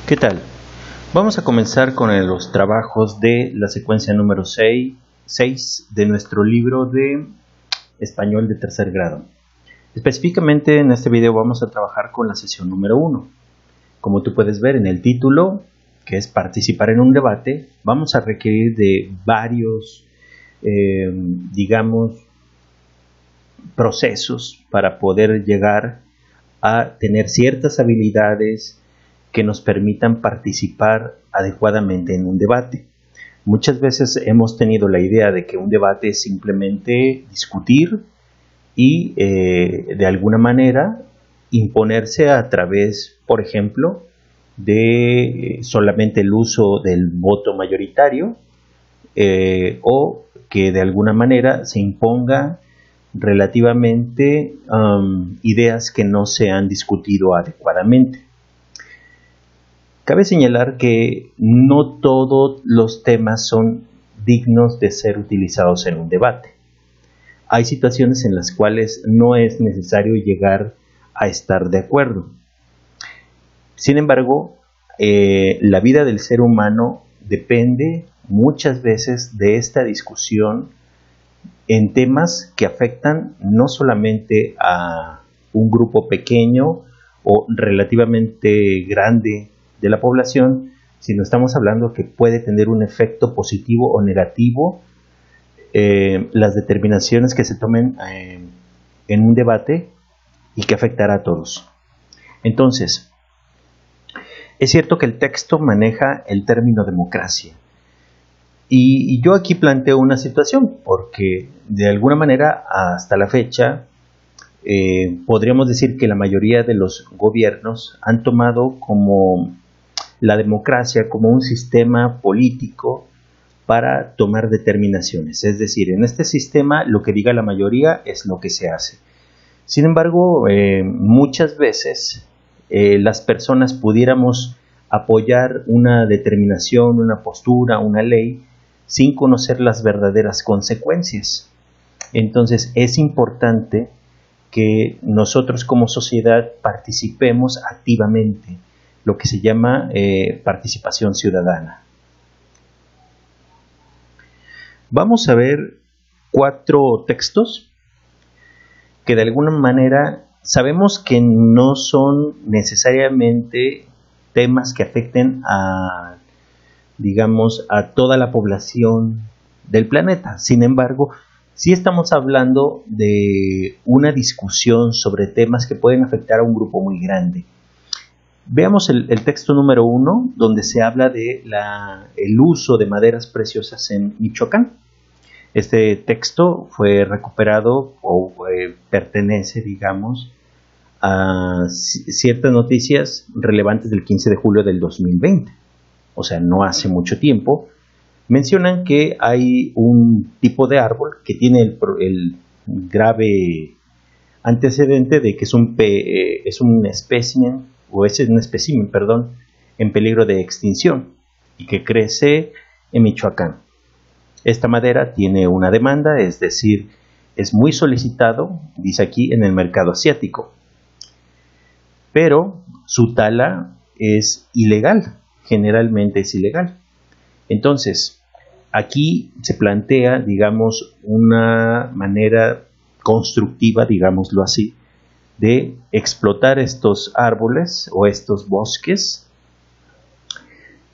¿Qué tal? Vamos a comenzar con los trabajos de la secuencia número 6 de nuestro libro de español de tercer grado. Específicamente en este video vamos a trabajar con la sesión número 1. Como tú puedes ver en el título, que es participar en un debate, vamos a requerir de varios, procesos para poder llegar a tener ciertas habilidades que nos permitan participar adecuadamente en un debate. Muchas veces hemos tenido la idea de que un debate es simplemente discutir y de alguna manera imponerse a través, por ejemplo, de solamente el uso del voto mayoritario o que de alguna manera se imponga relativamente ideas que no se han discutido adecuadamente. Cabe señalar que no todos los temas son dignos de ser utilizados en un debate. Hay situaciones en las cuales no es necesario llegar a estar de acuerdo. Sin embargo, la vida del ser humano depende muchas veces de esta discusión en temas que afectan no solamente a un grupo pequeño o relativamente grande de la población, sino estamos hablando que puede tener un efecto positivo o negativo las determinaciones que se tomen en un debate y que afectará a todos. Entonces, es cierto que el texto maneja el término democracia y yo aquí planteo una situación porque de alguna manera hasta la fecha podríamos decir que la mayoría de los gobiernos han tomado como la democracia como un sistema político para tomar determinaciones. Es decir, en este sistema lo que diga la mayoría es lo que se hace. Sin embargo, muchas veces las personas pudiéramos apoyar una determinación, una postura, una ley, sin conocer las verdaderas consecuencias. Entonces, es importante que nosotros como sociedad participemos activamente, lo que se llama participación ciudadana. Vamos a ver 4 textos que de alguna manera sabemos que no son necesariamente temas que afecten a, digamos, a toda la población del planeta. Sin embargo, sí estamos hablando de una discusión sobre temas que pueden afectar a un grupo muy grande. Veamos el texto número 1, donde se habla de el uso de maderas preciosas en Michoacán. Este texto fue recuperado o pertenece, digamos, a ciertas noticias relevantes del 15 de julio del 2020. O sea, no hace mucho tiempo. Mencionan que hay un tipo de árbol que tiene el grave antecedente de que es un espécimen en peligro de extinción y que crece en Michoacán. Esta madera tiene una demanda, es decir, es muy solicitado, dice aquí, en el mercado asiático. Pero su tala es ilegal, generalmente es ilegal. Entonces, aquí se plantea, digamos, una manera constructiva, digámoslo así, de explotar estos árboles o estos bosques,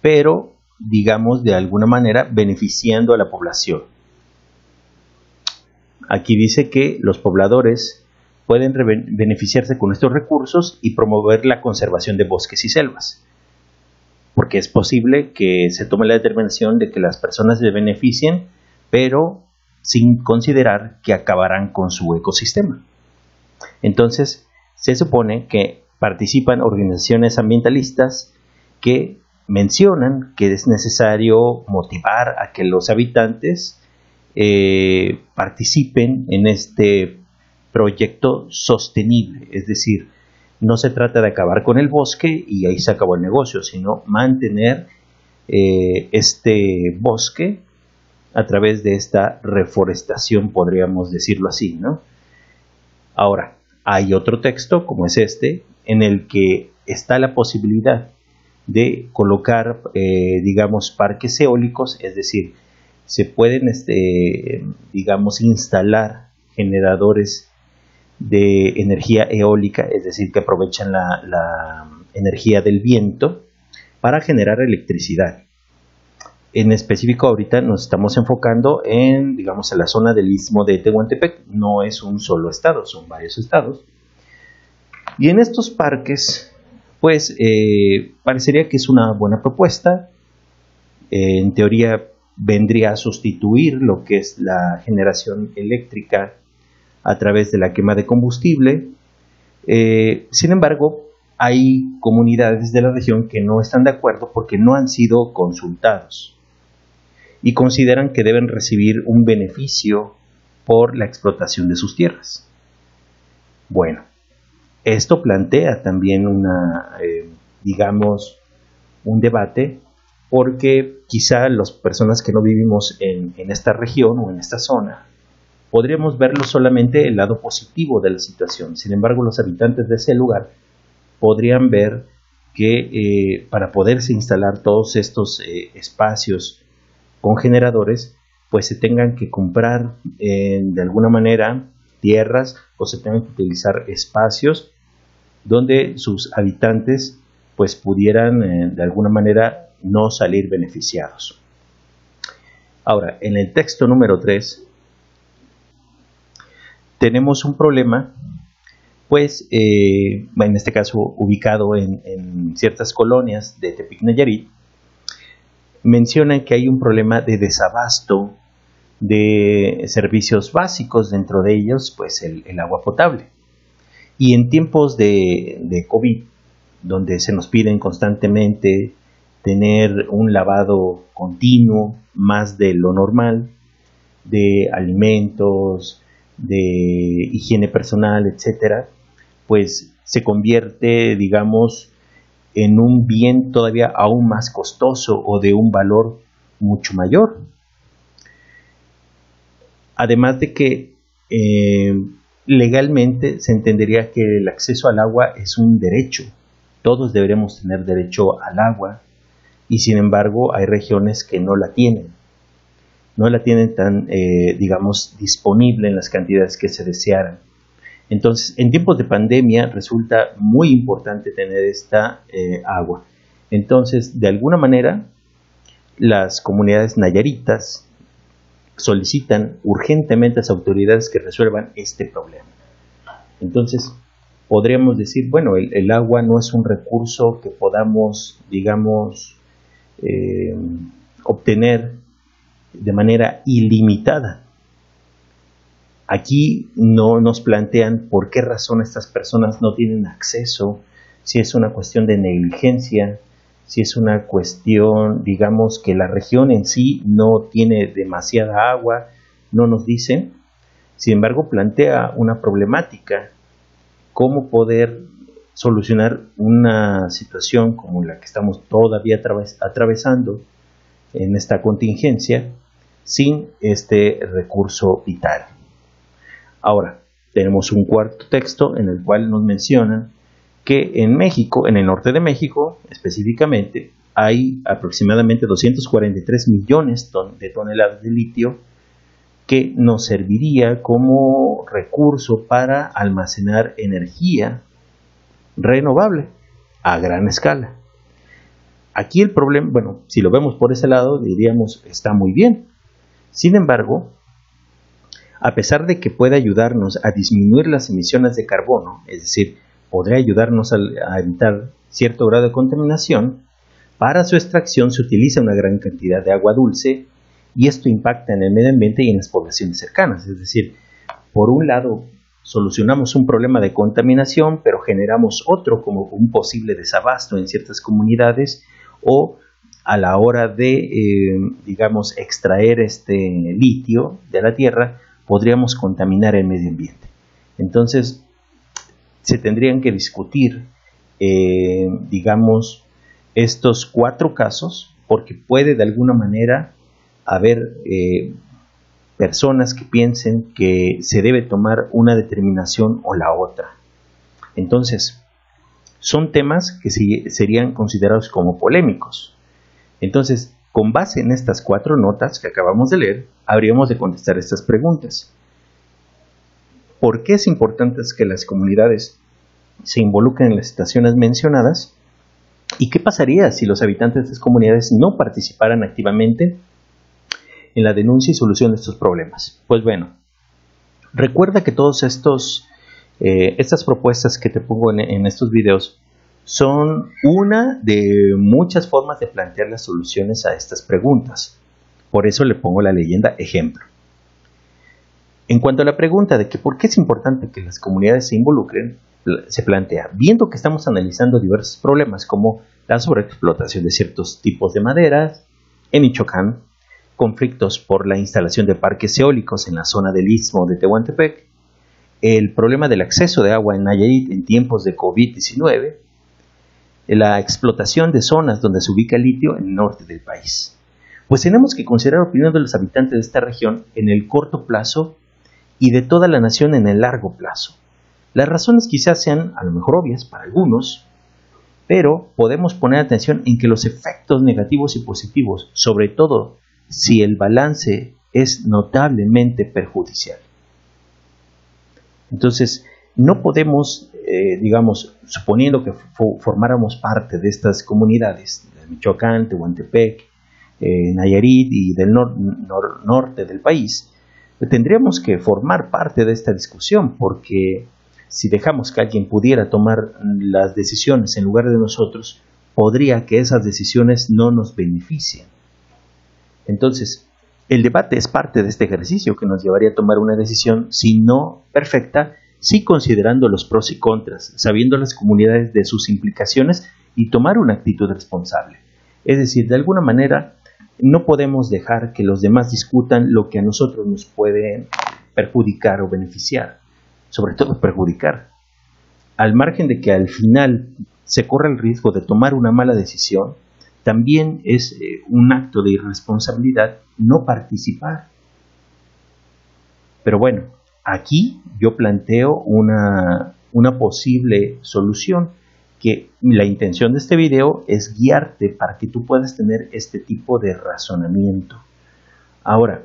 pero, digamos, de alguna manera beneficiando a la población. Aquí dice que los pobladores pueden beneficiarse con estos recursos y promover la conservación de bosques y selvas, porque es posible que se tome la determinación de que las personas se beneficien, pero sin considerar que acabarán con su ecosistema. Entonces, se supone que participan organizaciones ambientalistas que mencionan que es necesario motivar a que los habitantes participen en este proyecto sostenible. Es decir, no se trata de acabar con el bosque y ahí se acabó el negocio, sino mantener este bosque a través de esta reforestación, podríamos decirlo así, ¿no? Ahora, hay otro texto, como es este, en el que está la posibilidad de colocar, digamos, parques eólicos, es decir, se pueden, digamos, instalar generadores de energía eólica, es decir, que aprovechan la energía del viento para generar electricidad. En específico, ahorita nos estamos enfocando en, digamos, en la zona del Istmo de Tehuantepec. No es un solo estado, son varios estados. Y en estos parques, pues, parecería que es una buena propuesta. En teoría, vendría a sustituir lo que es la generación eléctrica a través de la quema de combustible. Sin embargo, hay comunidades de la región que no están de acuerdo porque no han sido consultados y consideran que deben recibir un beneficio por la explotación de sus tierras. Bueno, esto plantea también digamos, un debate, porque quizá las personas que no vivimos en esta región o en esta zona podríamos verlo solamente el lado positivo de la situación. Sin embargo, los habitantes de ese lugar podrían ver que para poderse instalar todos estos espacios con generadores, pues se tengan que comprar de alguna manera tierras o se tengan que utilizar espacios donde sus habitantes pues pudieran de alguna manera no salir beneficiados. Ahora, en el texto número 3 tenemos un problema, pues en este caso ubicado en ciertas colonias de Tepic Nayarit. Mencionan que hay un problema de desabasto de servicios básicos, dentro de ellos pues el agua potable. Y en tiempos de COVID, donde se nos piden constantemente tener un lavado continuo, más de lo normal, de alimentos, de higiene personal, etcétera, pues se convierte, digamos, en un bien todavía aún más costoso o de un valor mucho mayor. Además de que legalmente se entendería que el acceso al agua es un derecho. Todos deberíamos tener derecho al agua y sin embargo hay regiones que no la tienen. No la tienen tan, digamos, disponible en las cantidades que se desearan. Entonces, en tiempos de pandemia resulta muy importante tener esta agua. Entonces, de alguna manera, las comunidades nayaritas solicitan urgentemente a las autoridades que resuelvan este problema. Entonces, podríamos decir, bueno, el agua no es un recurso que podamos, digamos, obtener de manera ilimitada. Aquí no nos plantean por qué razón estas personas no tienen acceso, si es una cuestión de negligencia, si es una cuestión, digamos, que la región en sí no tiene demasiada agua, no nos dicen. Sin embargo, plantea una problemática, cómo poder solucionar una situación como la que estamos todavía atravesando en esta contingencia sin este recurso vital. Ahora, tenemos un cuarto texto en el cual nos mencionan que en México, en el norte de México específicamente, hay aproximadamente 243 millones de toneladas de litio que nos serviría como recurso para almacenar energía renovable a gran escala. Aquí el problema, bueno, si lo vemos por ese lado, diríamos está muy bien. Sin embargo, a pesar de que puede ayudarnos a disminuir las emisiones de carbono, es decir, podría ayudarnos a evitar cierto grado de contaminación, para su extracción se utiliza una gran cantidad de agua dulce y esto impacta en el medio ambiente y en las poblaciones cercanas. Es decir, por un lado solucionamos un problema de contaminación, pero generamos otro como un posible desabasto en ciertas comunidades o a la hora de, digamos, extraer este litio de la tierra, podríamos contaminar el medio ambiente. Entonces, se tendrían que discutir, digamos, estos 4 casos, porque puede de alguna manera haber personas que piensen que se debe tomar una determinación o la otra. Entonces, son temas que serían considerados como polémicos. Entonces, con base en estas 4 notas que acabamos de leer, habríamos de contestar estas preguntas. ¿Por qué es importante que las comunidades se involucren en las situaciones mencionadas? ¿Y qué pasaría si los habitantes de estas comunidades no participaran activamente en la denuncia y solución de estos problemas? Pues bueno, recuerda que todos estas propuestas que te pongo en estos videos son una de muchas formas de plantear las soluciones a estas preguntas. Por eso le pongo la leyenda ejemplo. En cuanto a la pregunta de que por qué es importante que las comunidades se involucren, se plantea, viendo que estamos analizando diversos problemas como la sobreexplotación de ciertos tipos de maderas en Michoacán, conflictos por la instalación de parques eólicos en la zona del Istmo de Tehuantepec, el problema del acceso de agua en Nayarit en tiempos de COVID-19, la explotación de zonas donde se ubica el litio en el norte del país. Pues tenemos que considerar la opinión de los habitantes de esta región en el corto plazo y de toda la nación en el largo plazo. Las razones quizás sean a lo mejor obvias para algunos, pero podemos poner atención en que los efectos negativos y positivos, sobre todo si el balance es notablemente perjudicial. Entonces, no podemos, suponiendo que formáramos parte de estas comunidades, de Michoacán, Tehuantepec, Nayarit y del norte del país, tendríamos que formar parte de esta discusión, porque si dejamos que alguien pudiera tomar las decisiones en lugar de nosotros, podría que esas decisiones no nos beneficien. Entonces, el debate es parte de este ejercicio que nos llevaría a tomar una decisión, si no perfecta, sí considerando los pros y contras, sabiendo las comunidades de sus implicaciones y tomar una actitud responsable. Es decir, de alguna manera, no podemos dejar que los demás discutan lo que a nosotros nos puede perjudicar o beneficiar, sobre todo perjudicar. Al margen de que al final se corra el riesgo de tomar una mala decisión, también es un acto de irresponsabilidad no participar. Pero bueno, aquí yo planteo una posible solución, que la intención de este video es guiarte para que tú puedas tener este tipo de razonamiento. Ahora,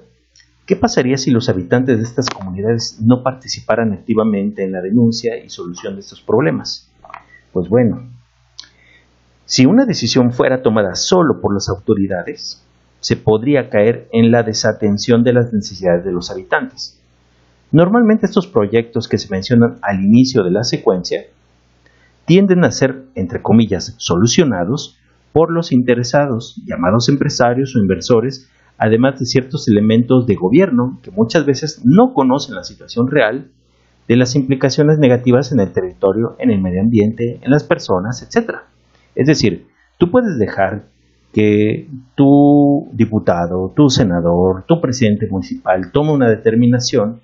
¿qué pasaría si los habitantes de estas comunidades no participaran activamente en la denuncia y solución de estos problemas? Pues bueno, si una decisión fuera tomada solo por las autoridades, se podría caer en la desatención de las necesidades de los habitantes. Normalmente estos proyectos que se mencionan al inicio de la secuencia tienden a ser, entre comillas, solucionados por los interesados, llamados empresarios o inversores, además de ciertos elementos de gobierno que muchas veces no conocen la situación real de las implicaciones negativas en el territorio, en el medio ambiente, en las personas, etc. Es decir, tú puedes dejar que tu diputado, tu senador, tu presidente municipal tome una determinación.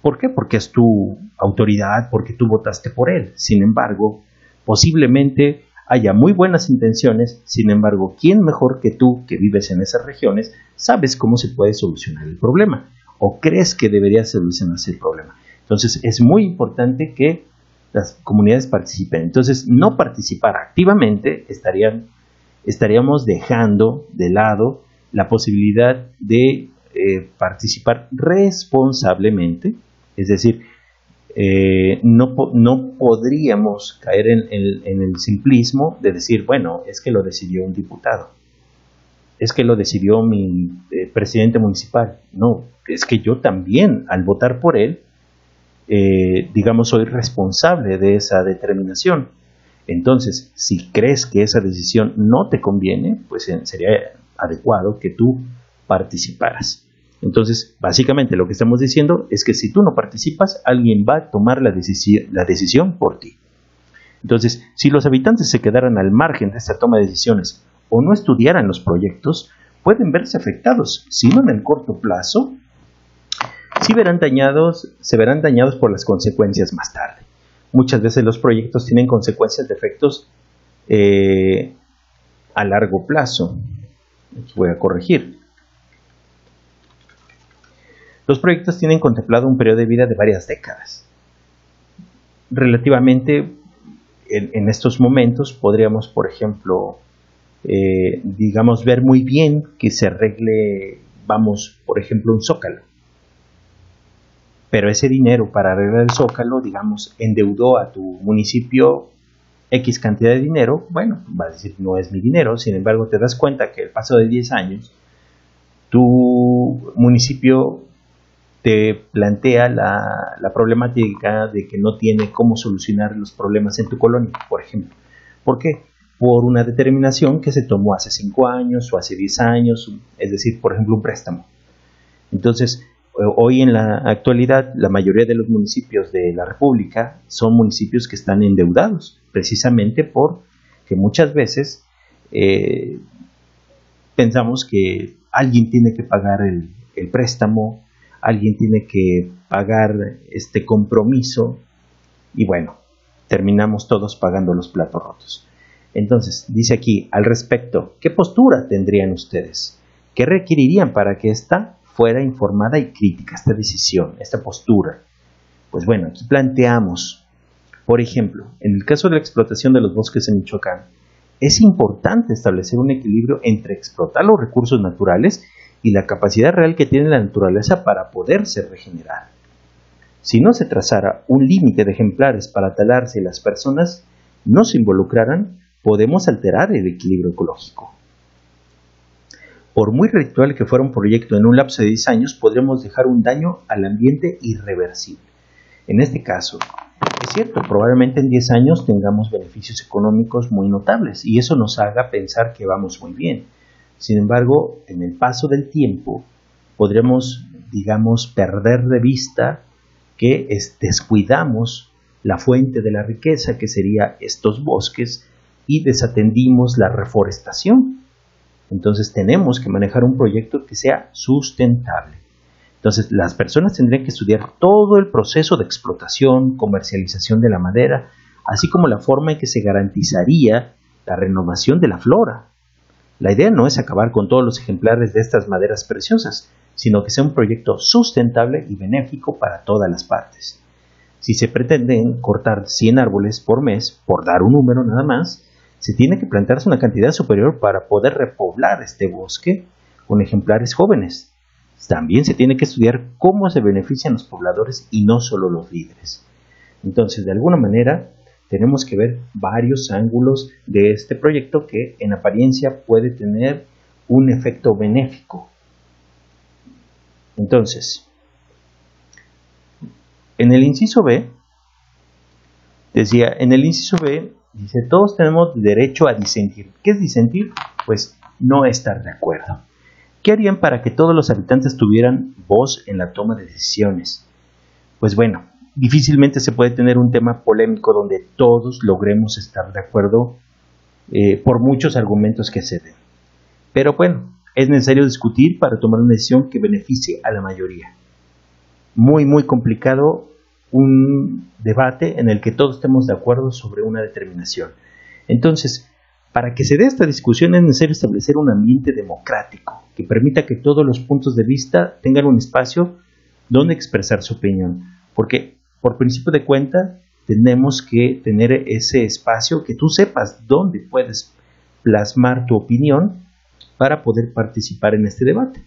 ¿Por qué? Porque es tu autoridad, porque tú votaste por él. Sin embargo, posiblemente haya muy buenas intenciones. Sin embargo, ¿quién mejor que tú, que vives en esas regiones, sabes cómo se puede solucionar el problema? ¿O crees que debería solucionarse el problema? Entonces, es muy importante que las comunidades participen. Entonces, no participar activamente estaríamos dejando de lado la posibilidad de participar responsablemente. Es decir, no podríamos caer en el simplismo de decir, bueno, es que lo decidió un diputado, es que lo decidió mi presidente municipal. No, es que yo también, al votar por él, soy responsable de esa determinación. Entonces, si crees que esa decisión no te conviene, pues sería adecuado que tú participaras. Entonces, básicamente lo que estamos diciendo es que si tú no participas, alguien va a tomar la decisión por ti. Entonces, si los habitantes se quedaran al margen de esta toma de decisiones o no estudiaran los proyectos, pueden verse afectados, si no en el corto plazo, se verán dañados por las consecuencias más tarde. Muchas veces los proyectos tienen consecuencias de efectos a largo plazo. Aquí voy a corregir. Los proyectos tienen contemplado un periodo de vida de varias décadas. Relativamente en estos momentos podríamos, por ejemplo, digamos, ver muy bien que se arregle, vamos, por ejemplo, un zócalo. Pero ese dinero para arreglar el zócalo, digamos, endeudó a tu municipio X cantidad de dinero. Bueno, va a decir, no es mi dinero. Sin embargo, te das cuenta que al paso de 10 años, tu municipio te plantea la problemática de que no tiene cómo solucionar los problemas en tu colonia, por ejemplo. ¿Por qué? Por una determinación que se tomó hace 5 años o hace 10 años, es decir, por ejemplo, un préstamo. Entonces, hoy en la actualidad, la mayoría de los municipios de la República son municipios que están endeudados, precisamente porque muchas veces pensamos que alguien tiene que pagar el préstamo, alguien tiene que pagar este compromiso y bueno, terminamos todos pagando los platos rotos. Entonces, dice aquí, al respecto, ¿qué postura tendrían ustedes? ¿Qué requerirían para que esta fuera informada y crítica, esta decisión, esta postura? Pues bueno, aquí planteamos, por ejemplo, en el caso de la explotación de los bosques en Michoacán, es importante establecer un equilibrio entre explotar los recursos naturales y la capacidad real que tiene la naturaleza para poderse regenerar. Si no se trazara un límite de ejemplares para talarse y las personas no se involucraran, podemos alterar el equilibrio ecológico. Por muy ritual que fuera un proyecto en un lapso de 10 años, podremos dejar un daño al ambiente irreversible. En este caso, es cierto, probablemente en 10 años tengamos beneficios económicos muy notables y eso nos haga pensar que vamos muy bien. Sin embargo, en el paso del tiempo podremos, digamos, perder de vista que descuidamos la fuente de la riqueza, que sería estos bosques, y desatendimos la reforestación. Entonces tenemos que manejar un proyecto que sea sustentable. Entonces las personas tendrían que estudiar todo el proceso de explotación, comercialización de la madera, así como la forma en que se garantizaría la renovación de la flora. La idea no es acabar con todos los ejemplares de estas maderas preciosas, sino que sea un proyecto sustentable y benéfico para todas las partes. Si se pretenden cortar 100 árboles por mes, por dar un número nada más, se tiene que plantarse una cantidad superior para poder repoblar este bosque con ejemplares jóvenes. También se tiene que estudiar cómo se benefician los pobladores y no solo los líderes. Entonces, de alguna manera, tenemos que ver varios ángulos de este proyecto que en apariencia puede tener un efecto benéfico. Entonces, en el inciso B, dice, todos tenemos derecho a disentir. ¿Qué es disentir? Pues no estar de acuerdo. ¿Qué harían para que todos los habitantes tuvieran voz en la toma de decisiones? Pues bueno, difícilmente se puede tener un tema polémico donde todos logremos estar de acuerdo por muchos argumentos que se den. Pero bueno, es necesario discutir para tomar una decisión que beneficie a la mayoría. Muy, muy complicado un debate en el que todos estemos de acuerdo sobre una determinación. Entonces, para que se dé esta discusión es necesario establecer un ambiente democrático que permita que todos los puntos de vista tengan un espacio donde expresar su opinión. Porque, por principio de cuenta, tenemos que tener ese espacio que tú sepas dónde puedes plasmar tu opinión para poder participar en este debate.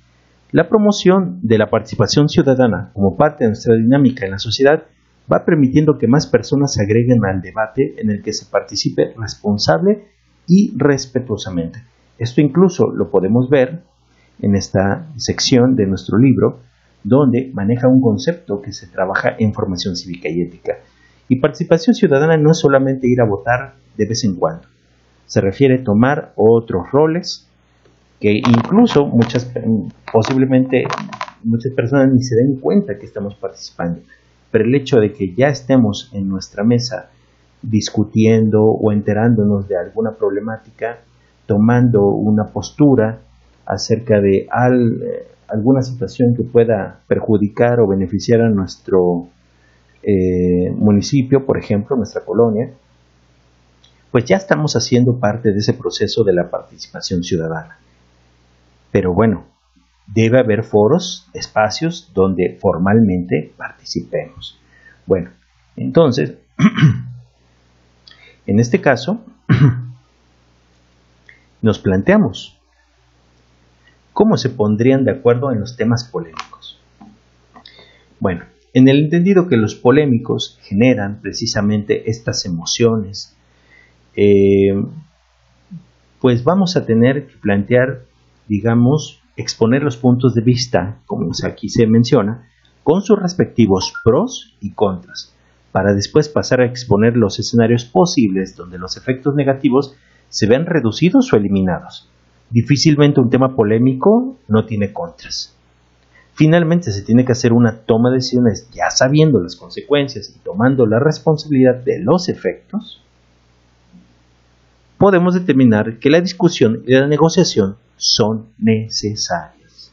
La promoción de la participación ciudadana como parte de nuestra dinámica en la sociedad va permitiendo que más personas se agreguen al debate en el que se participe responsable y respetuosamente. Esto incluso lo podemos ver en esta sección de nuestro libro, donde maneja un concepto que se trabaja en formación cívica y ética. Y participación ciudadana no es solamente ir a votar de vez en cuando. Se refiere a tomar otros roles que incluso posiblemente muchas personas ni se den cuenta que estamos participando. Pero el hecho de que ya estemos en nuestra mesa discutiendo o enterándonos de alguna problemática, tomando una postura acerca de alguna situación que pueda perjudicar o beneficiar a nuestro municipio, por ejemplo, nuestra colonia, pues ya estamos haciendo parte de ese proceso de la participación ciudadana. Pero bueno, debe haber foros, espacios donde formalmente participemos. Bueno, entonces, En este caso, nos planteamos cómo se pondrían de acuerdo en los temas polémicos. Bueno, en el entendido que los polémicos generan precisamente estas emociones, pues vamos a tener que plantear, digamos, exponer los puntos de vista, como aquí se menciona, con sus respectivos pros y contras, para después pasar a exponer los escenarios posibles donde los efectos negativos se ven reducidos o eliminados. Difícilmente un tema polémico no tiene contras. Finalmente se tiene que hacer una toma de decisiones ya sabiendo las consecuencias y tomando la responsabilidad de los efectos. Podemos determinar que la discusión y la negociación son necesarias.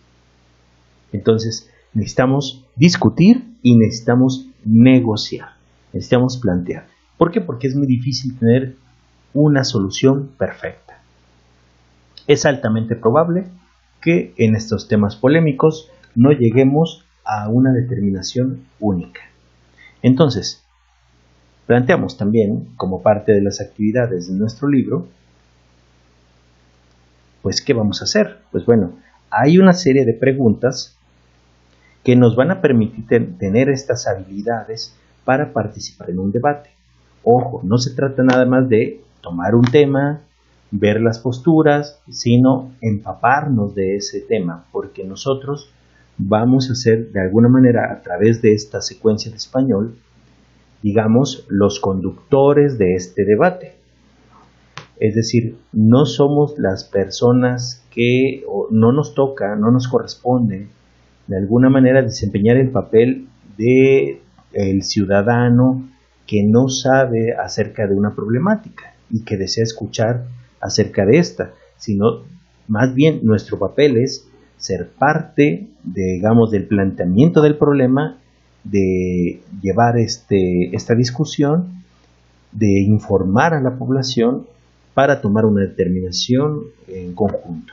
Entonces, necesitamos discutir y necesitamos negociar. Necesitamos plantear. ¿Por qué? Porque es muy difícil tener una solución perfecta. Es altamente probable que en estos temas polémicos no lleguemos a una determinación única. Entonces, planteamos también, como parte de las actividades de nuestro libro, pues, ¿qué vamos a hacer? Pues bueno, hay una serie de preguntas que nos van a permitir tener estas habilidades para participar en un debate. Ojo, no se trata nada más de tomar un tema, ver las posturas, sino empaparnos de ese tema, porque nosotros vamos a ser, de alguna manera, a través de esta secuencia de español, digamos, los conductores de este debate. Es decir, no somos las personas que no nos toca, no nos corresponde, de alguna manera, desempeñar el papel de el ciudadano que no sabe acerca de una problemática y que desea escuchar acerca de esta, sino más bien nuestro papel es ser parte, digamos, del planteamiento del problema, de llevar esta discusión, de informar a la población para tomar una determinación en conjunto.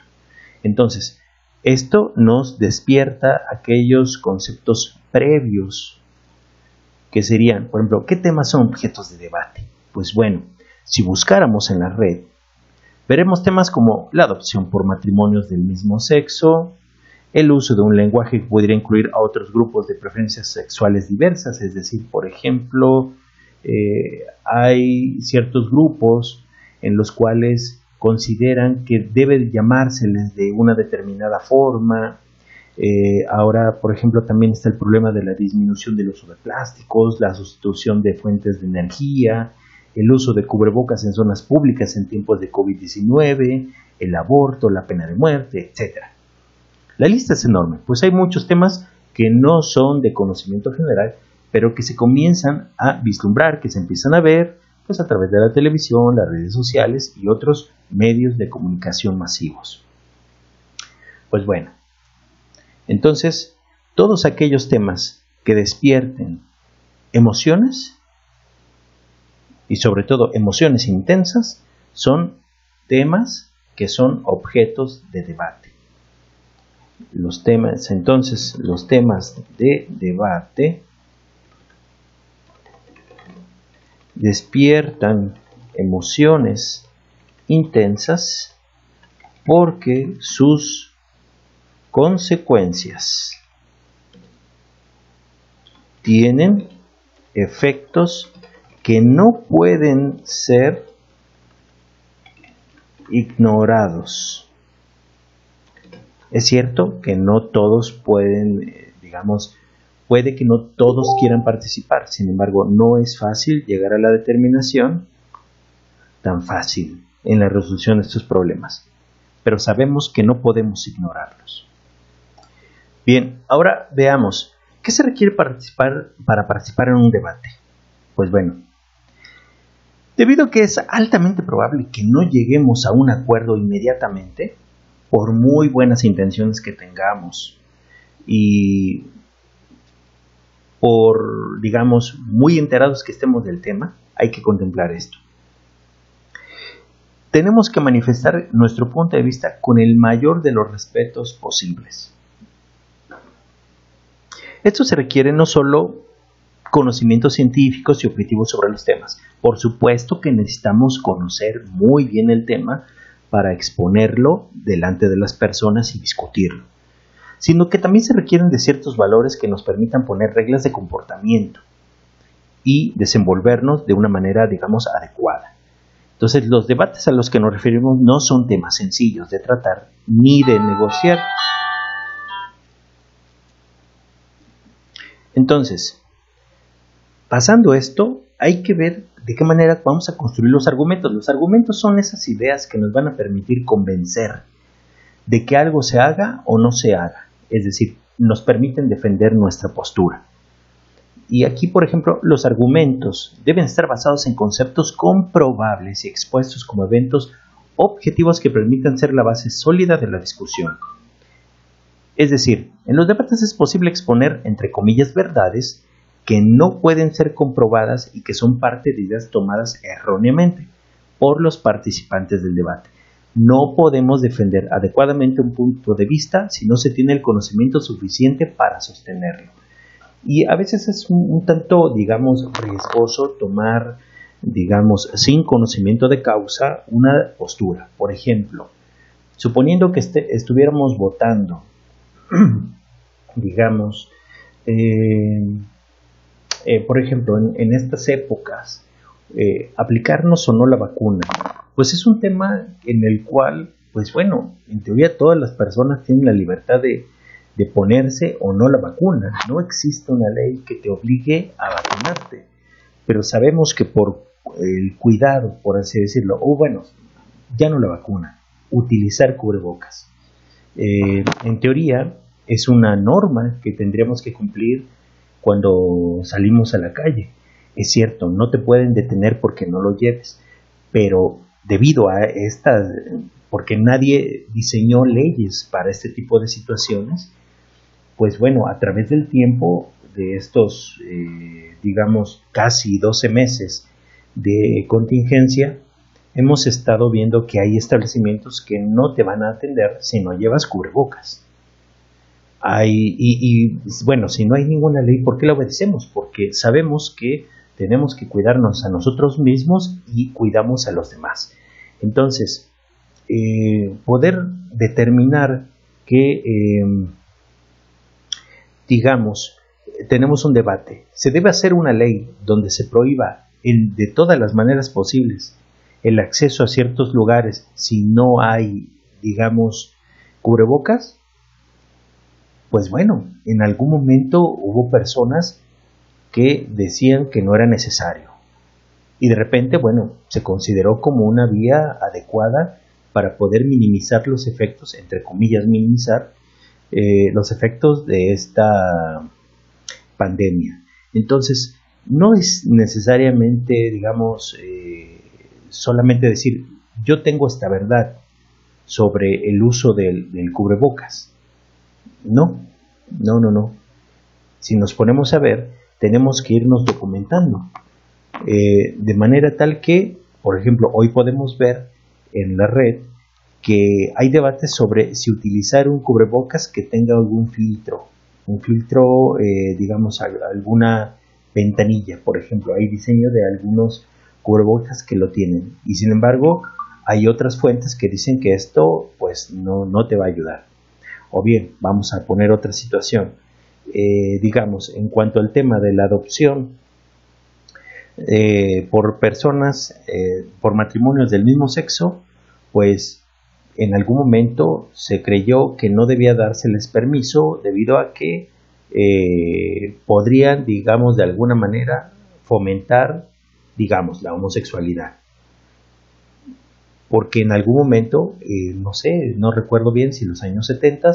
Entonces, esto nos despierta aquellos conceptos previos que serían, por ejemplo, ¿qué temas son objetos de debate? Pues bueno, si buscáramos en la red, veremos temas como la adopción por matrimonios del mismo sexo, el uso de un lenguaje que podría incluir a otros grupos de preferencias sexuales diversas, es decir, por ejemplo, hay ciertos grupos en los cuales consideran que debe llamárseles de una determinada forma. Ahora, por ejemplo, también está el problema de la disminución del uso de plásticos, la sustitución de fuentes de energía, el uso de cubrebocas en zonas públicas en tiempos de COVID-19, el aborto, la pena de muerte, etc. La lista es enorme, pues hay muchos temas que no son de conocimiento general, pero que se comienzan a vislumbrar, que se empiezan a ver pues a través de la televisión, las redes sociales y otros medios de comunicación masivos. Pues bueno, entonces, todos aquellos temas que despierten emociones, y sobre todo emociones intensas, son temas que son objetos de debate. Los temas de debate despiertan emociones intensas porque sus consecuencias tienen efectos que no pueden ser ignorados. Es cierto que no todos pueden, puede que no todos quieran participar, sin embargo, no es fácil llegar a la determinación tan fácil en la resolución de estos problemas, pero sabemos que no podemos ignorarlos. Bien, ahora veamos, ¿qué se requiere para participar en un debate? Pues bueno, debido a que es altamente probable que no lleguemos a un acuerdo inmediatamente, por muy buenas intenciones que tengamos y por, muy enterados que estemos del tema, hay que contemplar esto. Tenemos que manifestar nuestro punto de vista con el mayor de los respetos posibles. Esto se requiere no solo conocimientos científicos y objetivos sobre los temas. Por supuesto que necesitamos conocer muy bien el tema para exponerlo delante de las personas y discutirlo, sino que también se requieren de ciertos valores que nos permitan poner reglas de comportamiento y desenvolvernos de una manera, digamos, adecuada. Entonces, los debates a los que nos referimos no son temas sencillos de tratar ni de negociar. Entonces, pasando esto, hay que ver de qué manera vamos a construir los argumentos. Los argumentos son esas ideas que nos van a permitir convencer de que algo se haga o no se haga. Es decir, nos permiten defender nuestra postura. Y aquí, por ejemplo, los argumentos deben estar basados en conceptos comprobables y expuestos como eventos objetivos que permitan ser la base sólida de la discusión. Es decir, en los debates es posible exponer, entre comillas, verdades que no pueden ser comprobadas y que son parte de ideas tomadas erróneamente por los participantes del debate. No podemos defender adecuadamente un punto de vista si no se tiene el conocimiento suficiente para sostenerlo. Y a veces es un tanto, digamos, riesgoso tomar, digamos, sin conocimiento de causa una postura. Por ejemplo, suponiendo que estuviéramos votando, digamos, por ejemplo, en estas épocas, aplicarnos o no la vacuna, pues es un tema en el cual, pues bueno, en teoría todas las personas tienen la libertad de ponerse o no la vacuna. No existe una ley que te obligue a vacunarte, pero sabemos que por el cuidado, por así decirlo, o bueno, ya no la vacuna, utilizar cubrebocas. En teoría es una norma que tendríamos que cumplir cuando salimos a la calle. Es cierto, no te pueden detener porque no lo lleves, pero debido a estas, porque nadie diseñó leyes para este tipo de situaciones, pues bueno, a través del tiempo de estos, digamos, casi 12 meses de contingencia, hemos estado viendo que hay establecimientos que no te van a atender si no llevas cubrebocas. Bueno, si no hay ninguna ley, ¿por qué la obedecemos? Porque sabemos que tenemos que cuidarnos a nosotros mismos y cuidamos a los demás. Entonces, poder determinar que, digamos, tenemos un debate, se debe hacer una ley donde se prohíba de todas las maneras posibles el acceso a ciertos lugares si no hay, digamos, cubrebocas. Pues bueno, en algún momento hubo personas que decían que no era necesario y de repente, bueno, se consideró como una vía adecuada para poder minimizar los efectos, entre comillas, minimizar los efectos de esta pandemia. Entonces, no es necesariamente, digamos, solamente decir, yo tengo esta verdad sobre el uso del cubrebocas. No. Si nos ponemos a ver, tenemos que irnos documentando. De manera tal que, por ejemplo, hoy podemos ver en la red que hay debates sobre si utilizar un cubrebocas que tenga algún filtro. Un filtro, digamos, alguna ventanilla, por ejemplo. Hay diseño de algunos cubrebocas que lo tienen. Y sin embargo, hay otras fuentes que dicen que esto, pues, no te va a ayudar. O bien, vamos a poner otra situación, digamos, en cuanto al tema de la adopción por personas, por matrimonios del mismo sexo, pues en algún momento se creyó que no debía dárseles permiso debido a que podrían, digamos, de alguna manera fomentar, digamos, la homosexualidad. Porque en algún momento, no sé, no recuerdo bien si en los años 70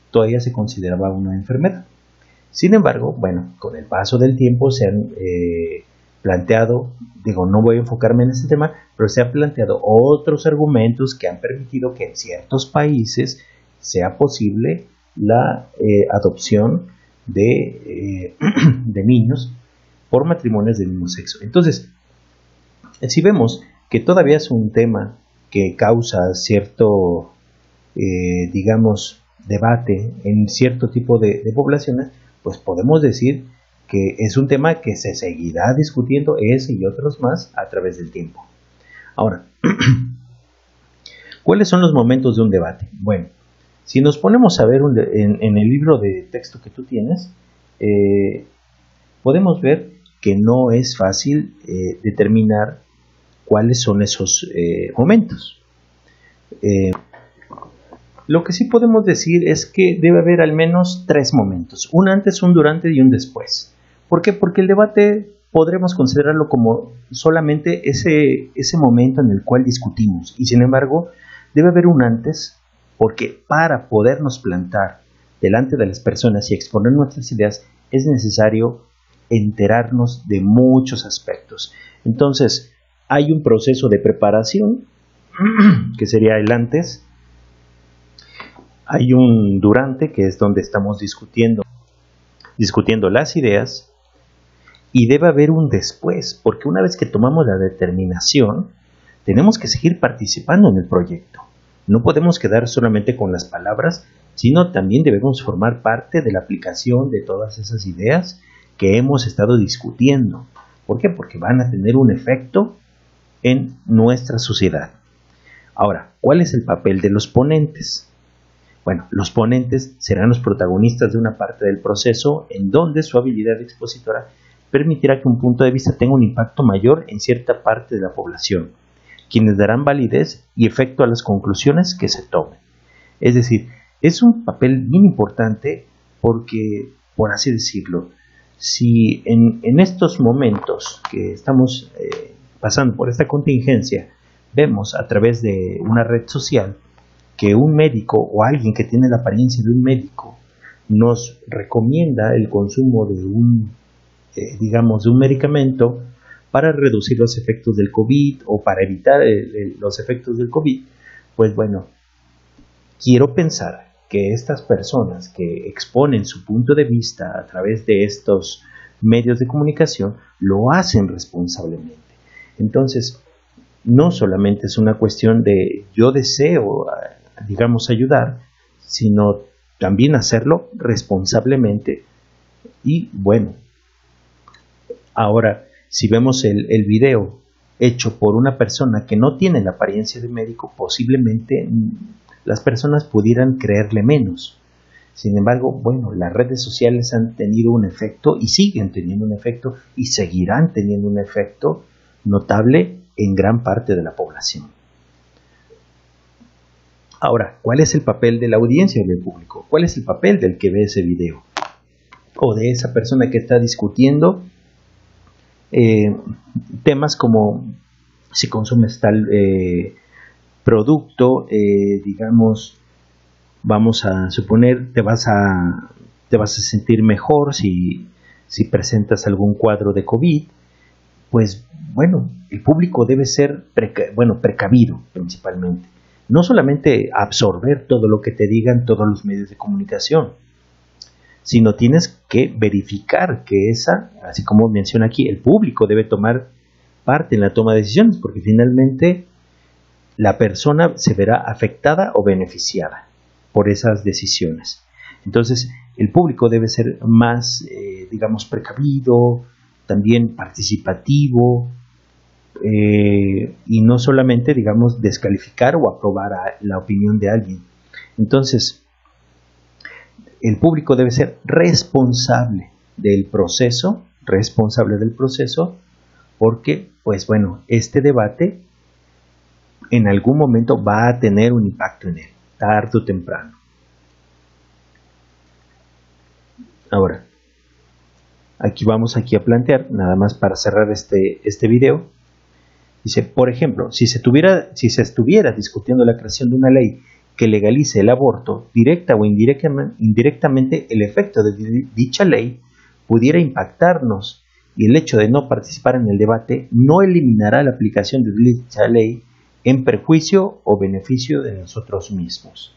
todavía se consideraba una enfermedad. Sin embargo, bueno, con el paso del tiempo se han planteado, digo, no voy a enfocarme en este tema, pero se han planteado otros argumentos que han permitido que en ciertos países sea posible la adopción de niños por matrimonios del mismo sexo. Entonces, si vemos que todavía es un tema que causa cierto, digamos, debate en cierto tipo de poblaciones, pues podemos decir que es un tema que se seguirá discutiendo ese y otros más a través del tiempo. Ahora, ¿cuáles son los momentos de un debate? Bueno, si nos ponemos a ver en el libro de texto que tú tienes, podemos ver que no es fácil determinar cuáles son esos momentos. Lo que sí podemos decir es que debe haber al menos 3 momentos, un antes, un durante y un después. ¿Por qué? Porque el debate podremos considerarlo como solamente ese momento en el cual discutimos, y sin embargo debe haber un antes, porque para podernos plantar delante de las personas y exponer nuestras ideas es necesario enterarnos de muchos aspectos. Entonces hay un proceso de preparación que sería el antes. Hay un durante, que es donde estamos discutiendo las ideas, y debe haber un después, porque una vez que tomamos la determinación, tenemos que seguir participando en el proyecto. No podemos quedar solamente con las palabras, sino también debemos formar parte de la aplicación de todas esas ideas que hemos estado discutiendo. ¿Por qué? Porque van a tener un efecto en nuestra sociedad. Ahora, ¿cuál es el papel de los ponentes? Bueno, los ponentes serán los protagonistas de una parte del proceso en donde su habilidad expositora permitirá que un punto de vista tenga un impacto mayor en cierta parte de la población, quienes darán validez y efecto a las conclusiones que se tomen. Es decir, es un papel bien importante porque, por así decirlo, si en estos momentos que estamos pasando por esta contingencia, vemos a través de una red social que un médico o alguien que tiene la apariencia de un médico nos recomienda el consumo de de un medicamento para reducir los efectos del COVID o para evitar los efectos del COVID, pues bueno, quiero pensar que estas personas que exponen su punto de vista a través de estos medios de comunicación lo hacen responsablemente. Entonces, no solamente es una cuestión de yo deseo, ayudar, sino también hacerlo responsablemente. Y bueno, ahora, si vemos el video hecho por una persona que no tiene la apariencia de médico, posiblemente las personas pudieran creerle menos. Sin embargo, bueno, las redes sociales han tenido un efecto y siguen teniendo un efecto y seguirán teniendo un efecto notable en gran parte de la población. Ahora, ¿cuál es el papel de la audiencia o del público? ¿Cuál es el papel del que ve ese video? O de esa persona que está discutiendo temas como si consumes tal producto, vamos a suponer, te vas a sentir mejor si presentas algún cuadro de COVID. Pues bueno, el público debe ser precavido principalmente. No solamente absorber todo lo que te digan todos los medios de comunicación, sino tienes que verificar que así como menciona aquí, el público debe tomar parte en la toma de decisiones, porque finalmente la persona se verá afectada o beneficiada por esas decisiones. Entonces, el público debe ser más, precavido, también participativo, y no solamente, descalificar o aprobar la opinión de alguien. Entonces, el público debe ser responsable del proceso, porque, pues bueno, este debate en algún momento va a tener un impacto en él, tarde o temprano. Ahora, vamos a plantear, nada más para cerrar este video. Dice, por ejemplo, si se estuviera discutiendo la creación de una ley que legalice el aborto, directa o indirectamente, el efecto de dicha ley pudiera impactarnos, y el hecho de no participar en el debate no eliminará la aplicación de dicha ley en perjuicio o beneficio de nosotros mismos.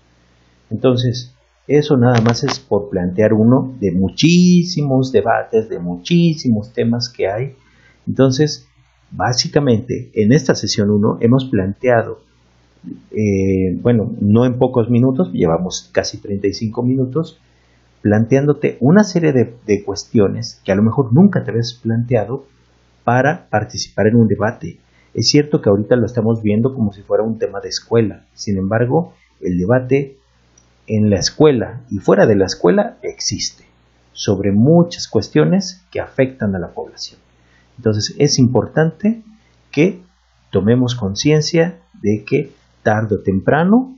Entonces, eso nada más es por plantear uno de muchísimos debates, de muchísimos temas que hay. Entonces, básicamente, en esta sesión 1 hemos planteado, no en pocos minutos, llevamos casi 35 minutos, planteándote una serie de cuestiones que a lo mejor nunca te habías planteado para participar en un debate. Es cierto que ahorita lo estamos viendo como si fuera un tema de escuela, sin embargo, el debate en la escuela y fuera de la escuela existe sobre muchas cuestiones que afectan a la población. Entonces es importante que tomemos conciencia de que tarde o temprano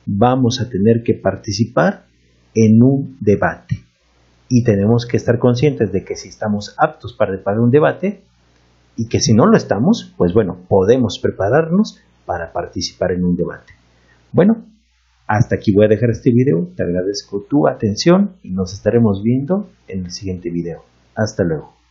vamos a tener que participar en un debate y tenemos que estar conscientes de que si estamos aptos para un debate y que si no lo estamos, pues bueno, podemos prepararnos para participar en un debate. Bueno, hasta aquí voy a dejar este video, te agradezco tu atención y nos estaremos viendo en el siguiente video. Hasta luego.